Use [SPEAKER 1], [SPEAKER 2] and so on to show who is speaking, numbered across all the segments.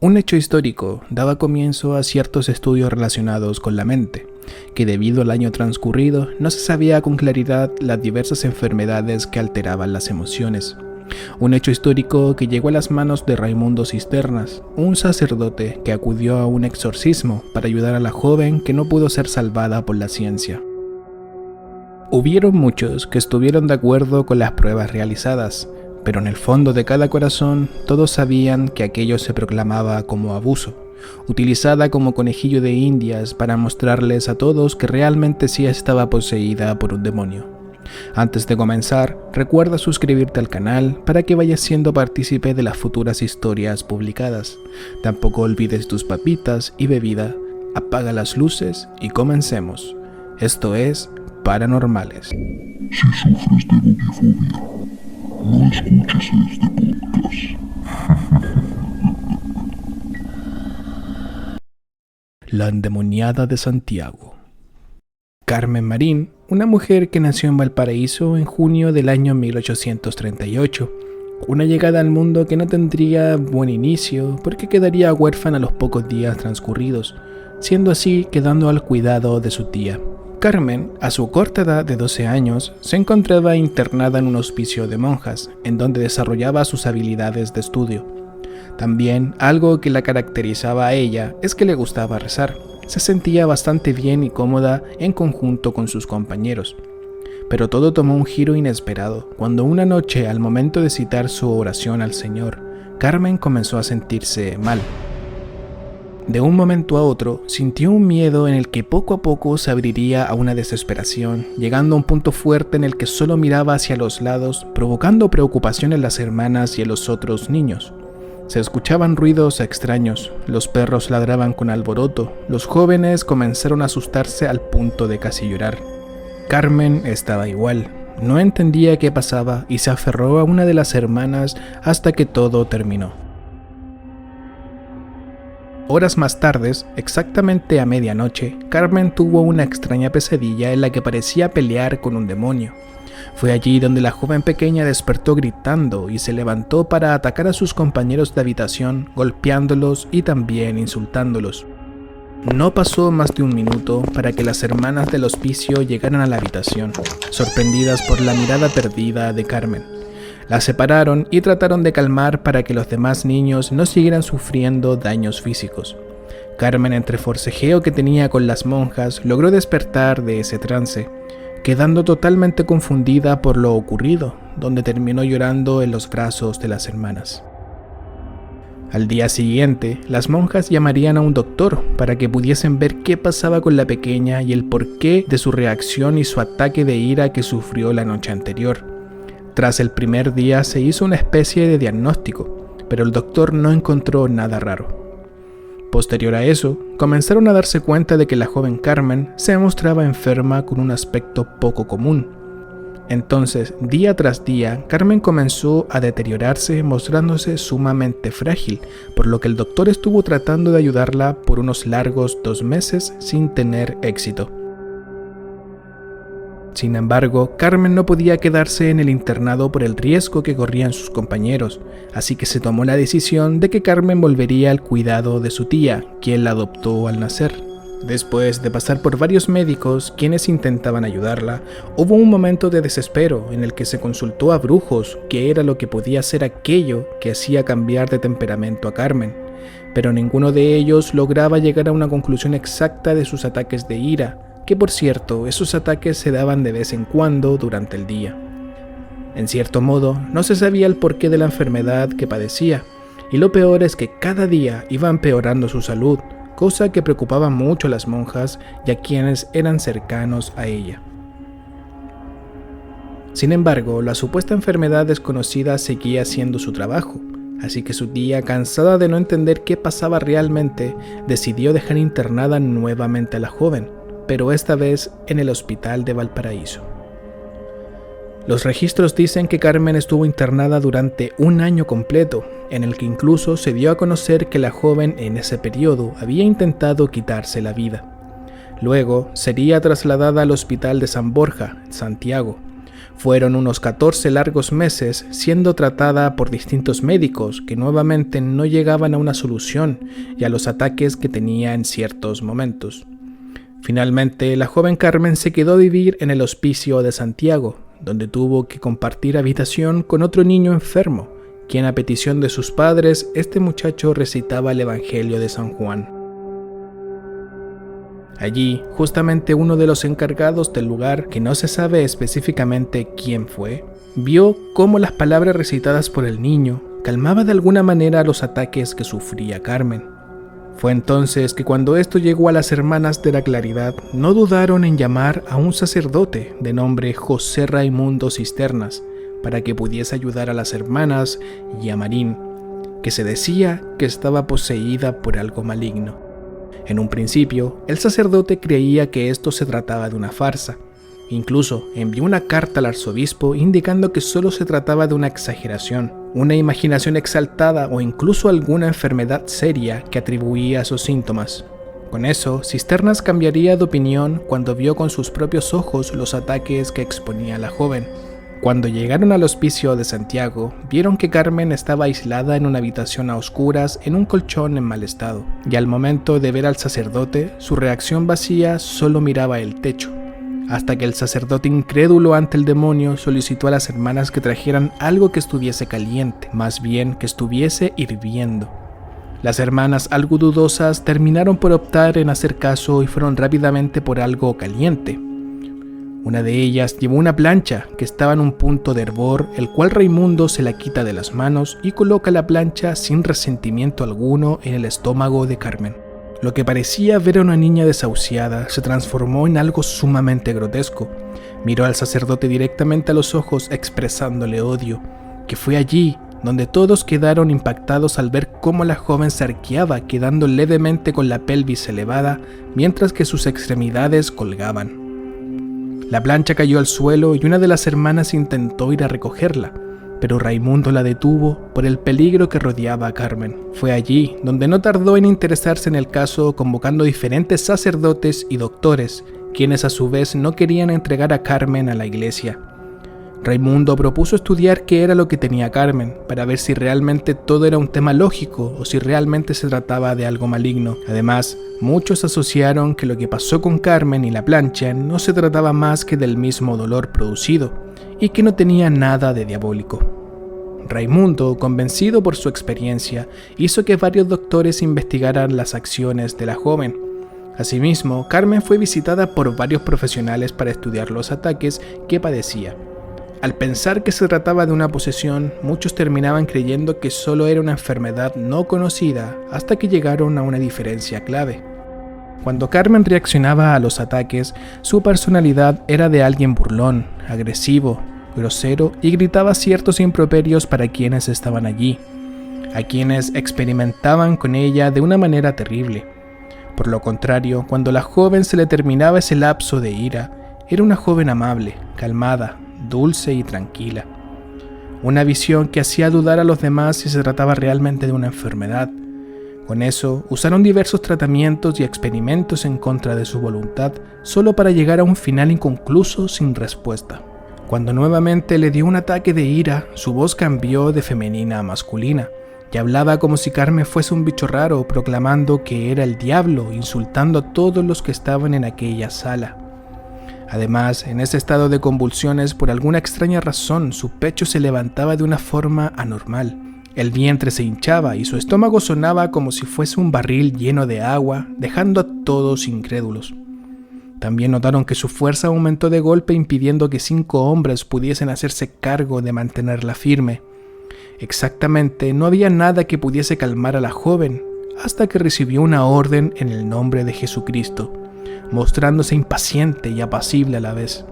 [SPEAKER 1] Un hecho histórico daba comienzo a ciertos estudios relacionados con la mente, que debido al año transcurrido no se sabía con claridad las diversas enfermedades que alteraban las emociones. Un hecho histórico que llegó a las manos de Raimundo Cisternas, un sacerdote que acudió a un exorcismo para ayudar a la joven que no pudo ser salvada por la ciencia. Hubieron muchos que estuvieron de acuerdo con las pruebas realizadas, pero en el fondo de cada corazón todos sabían que aquello se proclamaba como abuso, utilizada como conejillo de indias para mostrarles a todos que realmente sí estaba poseída por un demonio. Antes de comenzar, recuerda suscribirte al canal para que vayas siendo partícipe de las futuras historias publicadas. Tampoco olvides tus papitas y bebida, apaga las luces y comencemos. Esto es Paranormales.
[SPEAKER 2] Si sufres de bobifobia, no escuches este podcast.
[SPEAKER 1] La endemoniada de Santiago. Carmen Marín, una mujer que nació en Valparaíso en junio del año 1838, una llegada al mundo que no tendría buen inicio porque quedaría huérfana a los pocos días transcurridos, siendo así quedando al cuidado de su tía. Carmen, a su corta edad de 12 años, se encontraba internada en un hospicio de monjas, en donde desarrollaba sus habilidades de estudio. También, algo que la caracterizaba a ella es que le gustaba rezar. Se sentía bastante bien y cómoda en conjunto con sus compañeros. Pero todo tomó un giro inesperado, cuando una noche, al momento de citar su oración al Señor, Carmen comenzó a sentirse mal. De un momento a otro, sintió un miedo en el que poco a poco se abriría a una desesperación, llegando a un punto fuerte en el que solo miraba hacia los lados, provocando preocupación en las hermanas y en los otros niños. Se escuchaban ruidos extraños, los perros ladraban con alboroto, los jóvenes comenzaron a asustarse al punto de casi llorar. Carmen estaba igual, no entendía qué pasaba y se aferró a una de las hermanas hasta que todo terminó. Horas más tarde, exactamente a medianoche, Carmen tuvo una extraña pesadilla en la que parecía pelear con un demonio. Fue allí donde la joven pequeña despertó gritando y se levantó para atacar a sus compañeros de habitación, golpeándolos y también insultándolos. No pasó más de un minuto para que las hermanas del hospicio llegaran a la habitación, sorprendidas por la mirada perdida de Carmen. La separaron y trataron de calmar para que los demás niños no siguieran sufriendo daños físicos. Carmen, entre forcejeo que tenía con las monjas, logró despertar de ese trance, quedando totalmente confundida por lo ocurrido, donde terminó llorando en los brazos de las hermanas. Al día siguiente, las monjas llamarían a un doctor para que pudiesen ver qué pasaba con la pequeña y el porqué de su reacción y su ataque de ira que sufrió la noche anterior. Tras el primer día se hizo una especie de diagnóstico, pero el doctor no encontró nada raro. Posterior a eso, comenzaron a darse cuenta de que la joven Carmen se mostraba enferma con un aspecto poco común. Entonces, día tras día, Carmen comenzó a deteriorarse, mostrándose sumamente frágil, por lo que el doctor estuvo tratando de ayudarla por unos largos 2 meses sin tener éxito. Sin embargo, Carmen no podía quedarse en el internado por el riesgo que corrían sus compañeros, así que se tomó la decisión de que Carmen volvería al cuidado de su tía, quien la adoptó al nacer. Después de pasar por varios médicos quienes intentaban ayudarla, hubo un momento de desespero en el que se consultó a brujos qué era lo que podía ser aquello que hacía cambiar de temperamento a Carmen, pero ninguno de ellos lograba llegar a una conclusión exacta de sus ataques de ira, que por cierto, esos ataques se daban de vez en cuando durante el día. En cierto modo, no se sabía el porqué de la enfermedad que padecía, y lo peor es que cada día iba empeorando su salud, cosa que preocupaba mucho a las monjas y a quienes eran cercanos a ella. Sin embargo, la supuesta enfermedad desconocida seguía haciendo su trabajo, así que su tía, cansada de no entender qué pasaba realmente, decidió dejar internada nuevamente a la joven, pero esta vez en el hospital de Valparaíso. Los registros dicen que Carmen estuvo internada durante 1 año completo, en el que incluso se dio a conocer que la joven en ese periodo había intentado quitarse la vida. Luego sería trasladada al hospital de San Borja, Santiago. Fueron unos 14 largos meses siendo tratada por distintos médicos que nuevamente no llegaban a una solución y a los ataques que tenía en ciertos momentos. Finalmente, la joven Carmen se quedó a vivir en el Hospicio de Santiago, donde tuvo que compartir habitación con otro niño enfermo, quien a petición de sus padres, este muchacho recitaba el Evangelio de San Juan. Allí, justamente uno de los encargados del lugar, que no se sabe específicamente quién fue, vio cómo las palabras recitadas por el niño calmaba de alguna manera los ataques que sufría Carmen. Fue entonces que cuando esto llegó a las Hermanas de la Claridad, no dudaron en llamar a un sacerdote de nombre José Raimundo Cisternas para que pudiese ayudar a las hermanas y a Marín, que se decía que estaba poseída por algo maligno. En un principio, el sacerdote creía que esto se trataba de una farsa. Incluso envió una carta al arzobispo indicando que solo se trataba de una exageración, una imaginación exaltada o incluso alguna enfermedad seria que atribuía a sus síntomas. Con eso, Cisternas cambiaría de opinión cuando vio con sus propios ojos los ataques que exponía la joven. Cuando llegaron al Hospicio de Santiago, vieron que Carmen estaba aislada en una habitación a oscuras en un colchón en mal estado, y al momento de ver al sacerdote, su reacción vacía solo miraba el techo, hasta que el sacerdote, incrédulo ante el demonio, solicitó a las hermanas que trajeran algo que estuviese caliente, más bien que estuviese hirviendo. Las hermanas, algo dudosas, terminaron por optar en hacer caso y fueron rápidamente por algo caliente. Una de ellas llevó una plancha que estaba en un punto de hervor, el cual Raimundo se la quita de las manos y coloca la plancha sin resentimiento alguno en el estómago de Carmen. Lo que parecía ver a una niña desahuciada se transformó en algo sumamente grotesco. Miró al sacerdote directamente a los ojos expresándole odio, que fue allí donde todos quedaron impactados al ver cómo la joven se arqueaba, quedando levemente con la pelvis elevada, mientras que sus extremidades colgaban. La plancha cayó al suelo y una de las hermanas intentó ir a recogerla, pero Raimundo la detuvo por el peligro que rodeaba a Carmen. Fue allí donde no tardó en interesarse en el caso, convocando diferentes sacerdotes y doctores, quienes a su vez no querían entregar a Carmen a la iglesia. Raimundo propuso estudiar qué era lo que tenía Carmen, para ver si realmente todo era un tema lógico o si realmente se trataba de algo maligno. Además, muchos asociaron que lo que pasó con Carmen y la plancha no se trataba más que del mismo dolor producido, y que no tenía nada de diabólico. Raimundo, convencido por su experiencia, hizo que varios doctores investigaran las acciones de la joven. Asimismo, Carmen fue visitada por varios profesionales para estudiar los ataques que padecía. Al pensar que se trataba de una posesión, muchos terminaban creyendo que solo era una enfermedad no conocida hasta que llegaron a una diferencia clave. Cuando Carmen reaccionaba a los ataques, su personalidad era de alguien burlón, agresivo, grosero y gritaba ciertos improperios para quienes estaban allí, a quienes experimentaban con ella de una manera terrible. Por lo contrario, cuando la joven se le terminaba ese lapso de ira, era una joven amable, calmada, dulce y tranquila. Una visión que hacía dudar a los demás si se trataba realmente de una enfermedad. Con eso, usaron diversos tratamientos y experimentos en contra de su voluntad, solo para llegar a un final inconcluso sin respuesta. Cuando nuevamente le dio un ataque de ira, su voz cambió de femenina a masculina, y hablaba como si Carmen fuese un bicho raro, proclamando que era el diablo, insultando a todos los que estaban en aquella sala. Además, en ese estado de convulsiones, por alguna extraña razón, su pecho se levantaba de una forma anormal. El vientre se hinchaba y su estómago sonaba como si fuese un barril lleno de agua, dejando a todos incrédulos. También notaron que su fuerza aumentó de golpe, impidiendo que 5 hombres pudiesen hacerse cargo de mantenerla firme. Exactamente, no había nada que pudiese calmar a la joven, hasta que recibió una orden en el nombre de Jesucristo, mostrándose impaciente y apacible a la vez.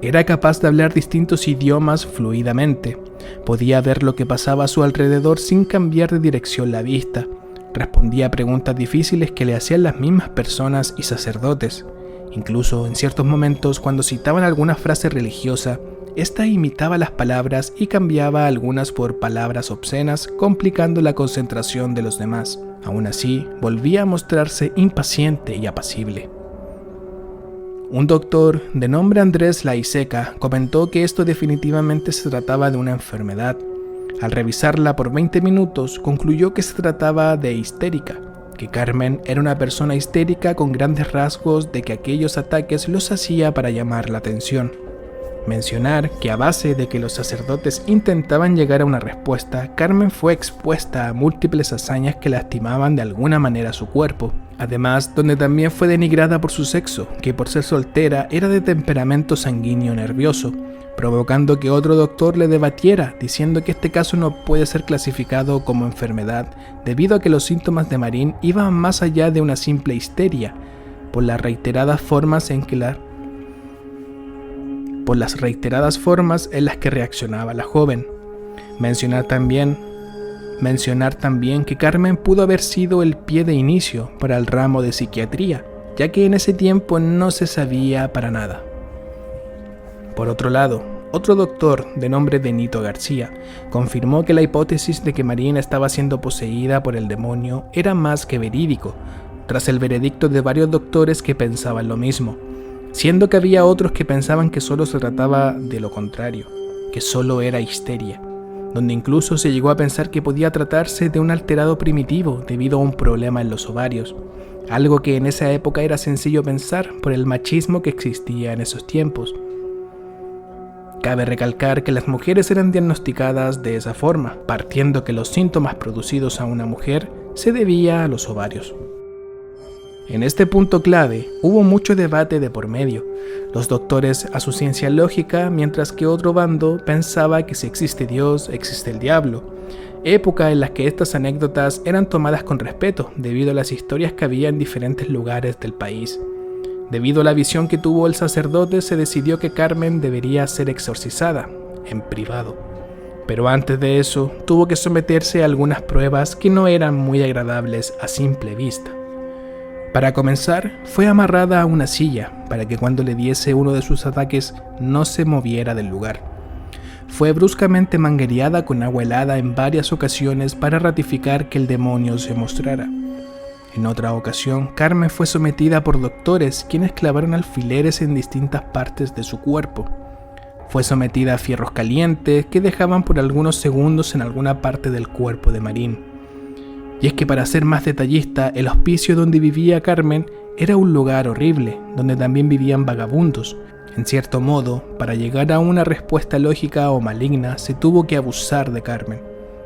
[SPEAKER 1] Era capaz de hablar distintos idiomas fluidamente, podía ver lo que pasaba a su alrededor sin cambiar de dirección la vista, respondía a preguntas difíciles que le hacían las mismas personas y sacerdotes. Incluso en ciertos momentos, cuando citaban alguna frase religiosa, esta imitaba las palabras y cambiaba algunas por palabras obscenas, complicando la concentración de los demás. Aún así, volvía a mostrarse impaciente y apacible. Un doctor de nombre Andrés Laiseca comentó que esto definitivamente se trataba de una enfermedad. Al revisarla por 20 minutos, concluyó que se trataba de histérica, que Carmen era una persona histérica con grandes rasgos de que aquellos ataques los hacía para llamar la atención. Mencionar que a base de que los sacerdotes intentaban llegar a una respuesta, Carmen fue expuesta a múltiples hazañas que lastimaban de alguna manera su cuerpo. Además, donde también fue denigrada por su sexo, que por ser soltera era de temperamento sanguíneo nervioso, provocando que otro doctor le debatiera, diciendo que este caso no puede ser clasificado como enfermedad, debido a que los síntomas de Marín iban más allá de una simple histeria, por las reiteradas formas en las que reaccionaba la joven. Mencionar también que Carmen pudo haber sido el pie de inicio para el ramo de psiquiatría, ya que en ese tiempo no se sabía para nada. Por otro lado, otro doctor de nombre Benito García confirmó que la hipótesis de que Marín estaba siendo poseída por el demonio era más que verídico, tras el veredicto de varios doctores que pensaban lo mismo, siendo que había otros que pensaban que solo se trataba de lo contrario, que solo era histeria, donde incluso se llegó a pensar que podía tratarse de un alterado primitivo debido a un problema en los ovarios, algo que en esa época era sencillo pensar por el machismo que existía en esos tiempos. Cabe recalcar que las mujeres eran diagnosticadas de esa forma, partiendo que los síntomas producidos a una mujer se debía a los ovarios. En este punto clave hubo mucho debate de por medio, los doctores a su ciencia lógica, mientras que otro bando pensaba que si existe Dios, existe el diablo, época en la que estas anécdotas eran tomadas con respeto debido a las historias que había en diferentes lugares del país. Debido a la visión que tuvo el sacerdote, se decidió que Carmen debería ser exorcizada, en privado. Pero antes de eso, tuvo que someterse a algunas pruebas que no eran muy agradables a simple vista. Para comenzar, fue amarrada a una silla para que cuando le diese uno de sus ataques no se moviera del lugar. Fue bruscamente manguereada con agua helada en varias ocasiones para ratificar que el demonio se mostrara. En otra ocasión, Carmen fue sometida por doctores quienes clavaron alfileres en distintas partes de su cuerpo. Fue sometida a fierros calientes que dejaban por algunos segundos en alguna parte del cuerpo de Marín. Y es que para ser más detallista, el hospicio donde vivía Carmen era un lugar horrible, donde también vivían vagabundos. En cierto modo, para llegar a una respuesta lógica o maligna, se tuvo que abusar de Carmen,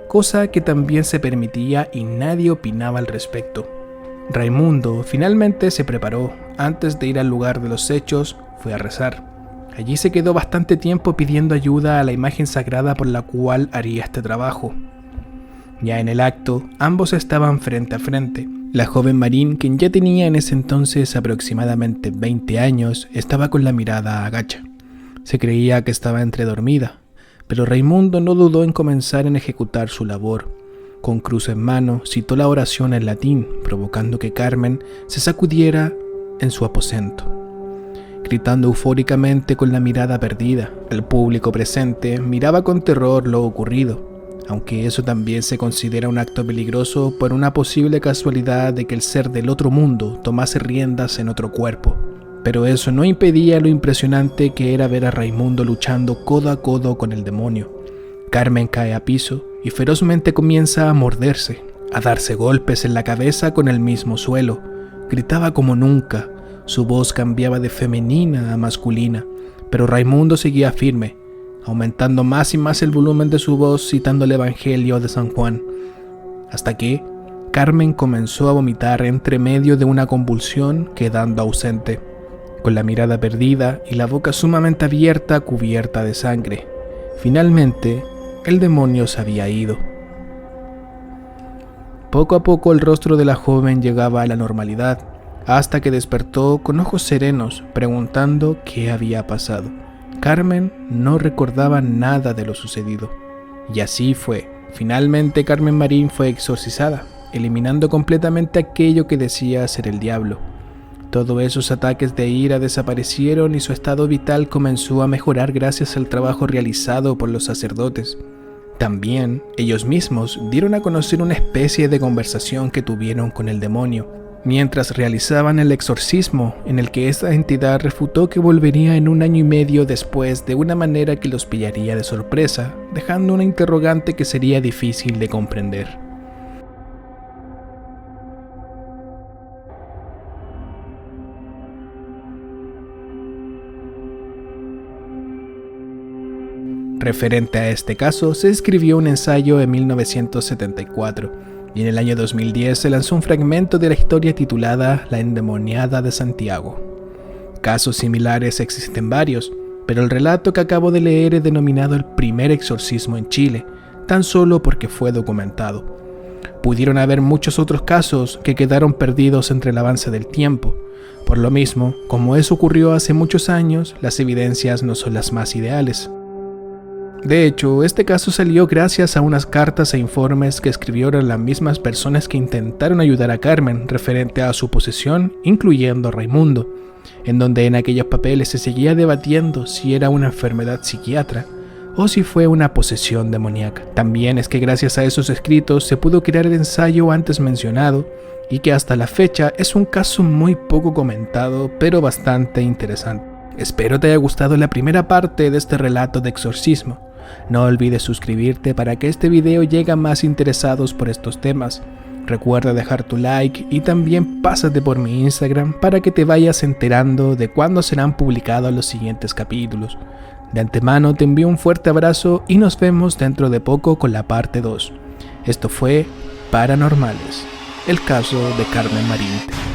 [SPEAKER 1] cosa que también se permitía y nadie opinaba al respecto. Raimundo finalmente se preparó. Antes de ir al lugar de los hechos, fue a rezar. Allí se quedó bastante tiempo pidiendo ayuda a la imagen sagrada por la cual haría este trabajo. Ya en el acto, ambos estaban frente a frente. La joven Marín, quien ya tenía en ese entonces aproximadamente 20 años, estaba con la mirada agacha. Se creía que estaba entredormida, pero Raimundo no dudó en comenzar en ejecutar su labor. Con cruz en mano, citó la oración en latín, provocando que Carmen se sacudiera en su aposento, gritando eufóricamente con la mirada perdida. El público presente miraba con terror lo ocurrido, aunque eso también se considera un acto peligroso por una posible casualidad de que el ser del otro mundo tomase riendas en otro cuerpo. Pero eso no impedía lo impresionante que era ver a Raimundo luchando codo a codo con el demonio. Carmen cae a piso y ferozmente comienza a morderse, a darse golpes en la cabeza con el mismo suelo. Gritaba como nunca, su voz cambiaba de femenina a masculina, pero Raimundo seguía firme, aumentando más y más el volumen de su voz citando el Evangelio de San Juan, hasta que Carmen comenzó a vomitar entre medio de una convulsión, quedando ausente, con la mirada perdida y la boca sumamente abierta cubierta de sangre. Finalmente, el demonio se había ido. Poco a poco el rostro de la joven llegaba a la normalidad, hasta que despertó con ojos serenos, preguntando qué había pasado. Carmen no recordaba nada de lo sucedido. Y así fue. Finalmente Carmen Marín fue exorcizada, eliminando completamente aquello que decía ser el diablo. Todos esos ataques de ira desaparecieron y su estado vital comenzó a mejorar gracias al trabajo realizado por los sacerdotes. También ellos mismos dieron a conocer una especie de conversación que tuvieron con el demonio, mientras realizaban el exorcismo, en el que esta entidad refutó que volvería en 1 año y medio después de una manera que los pillaría de sorpresa, dejando una interrogante que sería difícil de comprender. Referente a este caso, se escribió un ensayo en 1974, y en el año 2010 se lanzó un fragmento de la historia titulada La endemoniada de Santiago. Casos similares existen varios, pero el relato que acabo de leer es denominado el primer exorcismo en Chile, tan solo porque fue documentado. Pudieron haber muchos otros casos que quedaron perdidos entre el avance del tiempo. Por lo mismo, como eso ocurrió hace muchos años, las evidencias no son las más ideales. De hecho, este caso salió gracias a unas cartas e informes que escribieron las mismas personas que intentaron ayudar a Carmen referente a su posesión, incluyendo a Raimundo, en donde en aquellos papeles se seguía debatiendo si era una enfermedad psiquiatra o si fue una posesión demoníaca. También es que gracias a esos escritos se pudo crear el ensayo antes mencionado y que hasta la fecha es un caso muy poco comentado, pero bastante interesante. Espero te haya gustado la primera parte de este relato de exorcismo. No olvides suscribirte para que este video llegue a más interesados por estos temas. Recuerda dejar tu like y también pásate por mi Instagram para que te vayas enterando de cuándo serán publicados los siguientes capítulos. De antemano te envío un fuerte abrazo y nos vemos dentro de poco con la parte 2. Esto fue Paranormales, el caso de Carmen Marinte.